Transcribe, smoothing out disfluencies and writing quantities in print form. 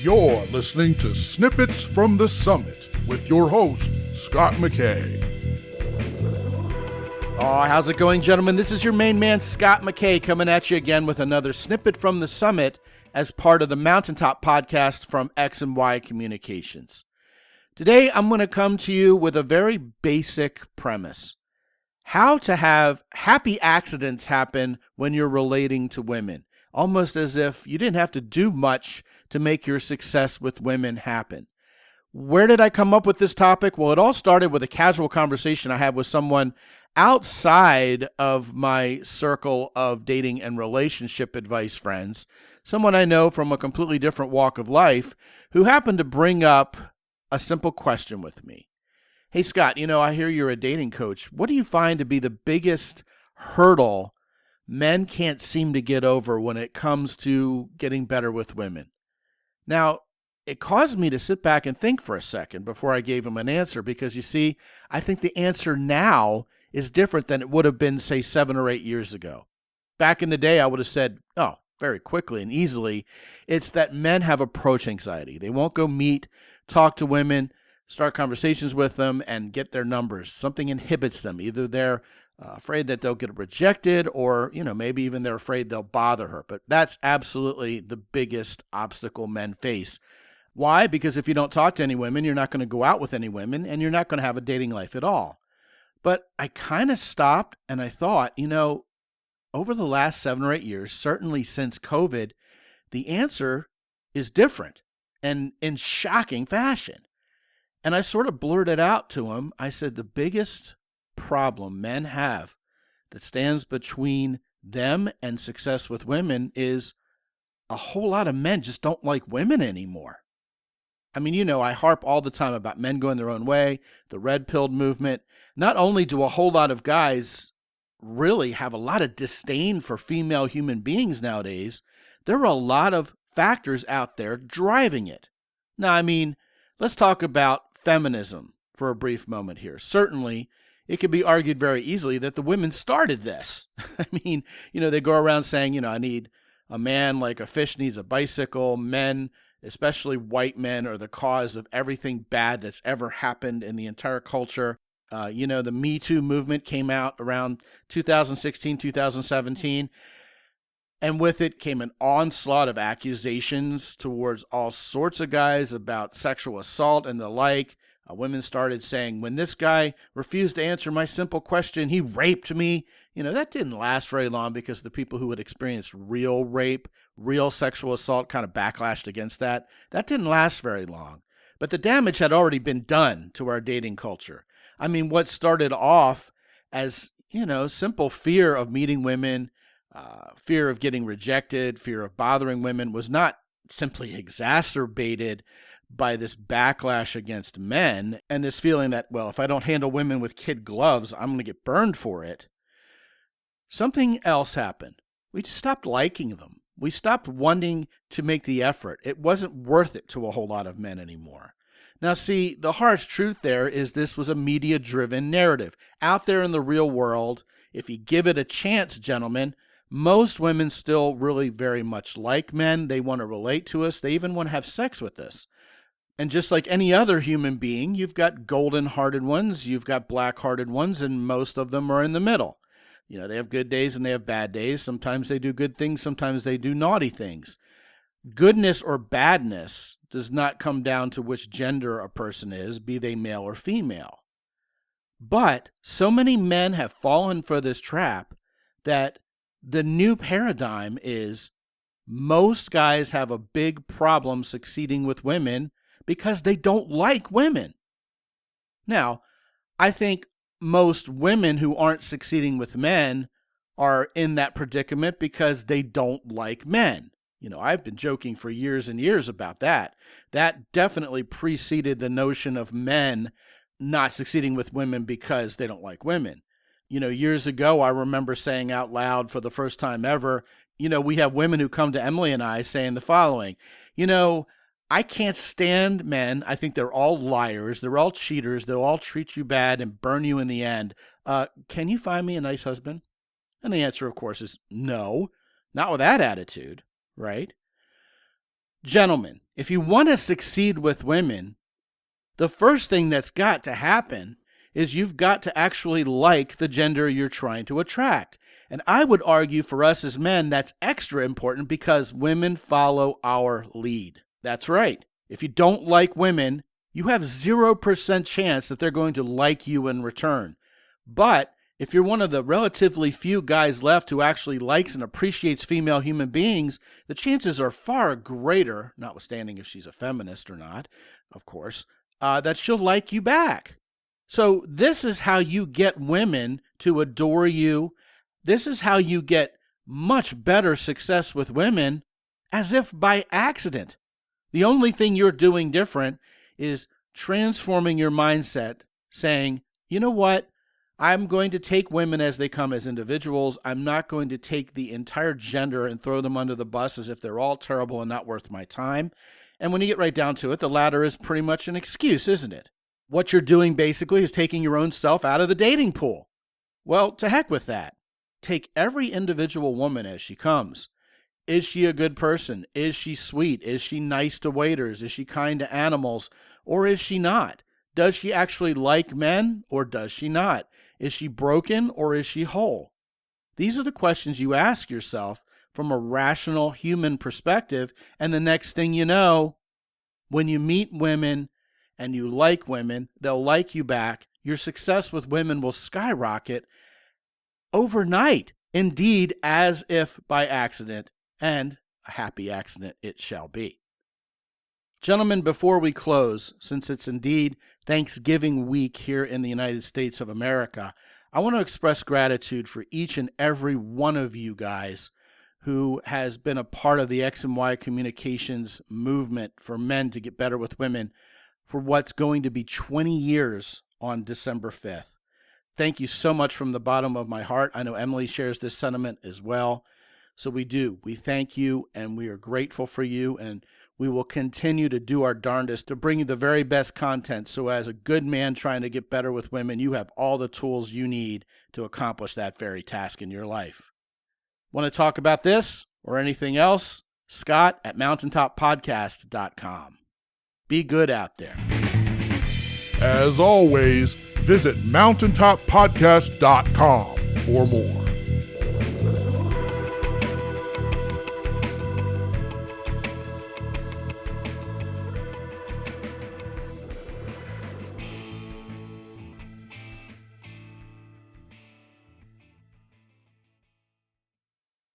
You're listening to Snippets from the Summit with your host, Scot McKay. Oh, how's it going, gentlemen? This is your main man, Scot McKay, coming at you again with another Snippet from the Summit as part of the Mountaintop podcast from X and Y Communications. Today, I'm going to come to you with a very basic premise. How to have happy accidents happen when you're relating to women. Almost as if you didn't have to do much to make your success with women happen. Where did I come up with this topic? Well, it all started with a casual conversation I had with someone outside of my circle of dating and relationship advice friends, someone I know from a completely different walk of life, who happened to bring up a simple question with me. Hey, Scot, I hear you're a dating coach. What do you find to be the biggest hurdle men can't seem to get over when it comes to getting better with women? Now, it caused me to sit back and think for a second before I gave him an answer because, you see, I think the answer now is different than it would have been, say, 7 or 8 years ago. Back in the day, I would have said, very quickly and easily, it's that men have approach anxiety. They won't go meet, talk to women, start conversations with them, and get their numbers. Something inhibits them. Either they're afraid that they'll get rejected or, maybe even they're afraid they'll bother her. But that's absolutely the biggest obstacle men face. Why? Because if you don't talk to any women, you're not going to go out with any women, and you're not going to have a dating life at all. But I kind of stopped and I thought, over the last 7 or 8 years, certainly since COVID, the answer is different and in shocking fashion. And I sort of blurted out to him, I said, the biggest problem men have that stands between them and success with women is a whole lot of men just don't like women anymore. I mean, I harp all the time about men going their own way, the red-pilled movement. Not only do a whole lot of guys really have a lot of disdain for female human beings nowadays, there are a lot of factors out there driving it. Now, let's talk about feminism for a brief moment here. Certainly, it could be argued very easily that the women started this. They go around saying, I need a man like a fish needs a bicycle. Men, especially white men, are the cause of everything bad that's ever happened in the entire culture. The Me Too movement came out around 2016, 2017. And with it came an onslaught of accusations towards all sorts of guys about sexual assault and the like. Women started saying, when this guy refused to answer my simple question, he raped me. That didn't last very long because the people who had experienced real rape, real sexual assault kind of backlashed against that. That didn't last very long. But the damage had already been done to our dating culture. What started off as, simple fear of meeting women, fear of getting rejected, fear of bothering women was not simply exacerbated by this backlash against men and this feeling that, if I don't handle women with kid gloves, I'm going to get burned for it. Something else happened. We just stopped liking them. We stopped wanting to make the effort. It wasn't worth it to a whole lot of men anymore. Now, see, the harsh truth there is this was a media-driven narrative. Out there in the real world, if you give it a chance, gentlemen, most women still really very much like men. They want to relate to us. They even want to have sex with us. And just like any other human being, you've got golden-hearted ones, you've got black-hearted ones, and most of them are in the middle. They have good days and they have bad days. Sometimes they do good things, sometimes they do naughty things. Goodness or badness does not come down to which gender a person is, be they male or female. But so many men have fallen for this trap that the new paradigm is most guys have a big problem succeeding with women because they don't like women. Now, I think most women who aren't succeeding with men are in that predicament because they don't like men. I've been joking for years and years about that. That definitely preceded the notion of men not succeeding with women because they don't like women. Years ago, I remember saying out loud for the first time ever, we have women who come to Emily and I saying the following, I can't stand men. I think they're all liars. They're all cheaters. They'll all treat you bad and burn you in the end. Can you find me a nice husband? And the answer, of course, is no, not with that attitude, right? Gentlemen, if you want to succeed with women, the first thing that's got to happen is you've got to actually like the gender you're trying to attract. And I would argue for us as men, that's extra important because women follow our lead. That's right. If you don't like women, you have 0% chance that they're going to like you in return. But if you're one of the relatively few guys left who actually likes and appreciates female human beings, the chances are far greater, notwithstanding if she's a feminist or not, of course, that she'll like you back. So this is how you get women to adore you. This is how you get much better success with women, as if by accident. The only thing you're doing different is transforming your mindset, saying, you know what? I'm going to take women as they come as individuals. I'm not going to take the entire gender and throw them under the bus as if they're all terrible and not worth my time. And when you get right down to it, the latter is pretty much an excuse, isn't it? What you're doing basically is taking your own self out of the dating pool. Well, to heck with that. Take every individual woman as she comes. Is she a good person? Is she sweet? Is she nice to waiters? Is she kind to animals? Or is she not? Does she actually like men or does she not? Is she broken or is she whole? These are the questions you ask yourself from a rational human perspective. And the next thing you know, when you meet women and you like women, they'll like you back. Your success with women will skyrocket overnight. Indeed, as if by accident, and a happy accident it shall be. Gentlemen, before we close, since it's indeed Thanksgiving week here in the United States of America, I want to express gratitude for each and every one of you guys who has been a part of the X and Y communications movement for men to get better with women for what's going to be 20 years on December 5th. Thank you so much from the bottom of my heart. I know Emily shares this sentiment as well. So we do. We thank you and we are grateful for you, and we will continue to do our darndest to bring you the very best content. So as a good man trying to get better with women, you have all the tools you need to accomplish that very task in your life. Want to talk about this or anything else? Scot at mountaintoppodcast.com. Be good out there. As always, visit mountaintoppodcast.com for more.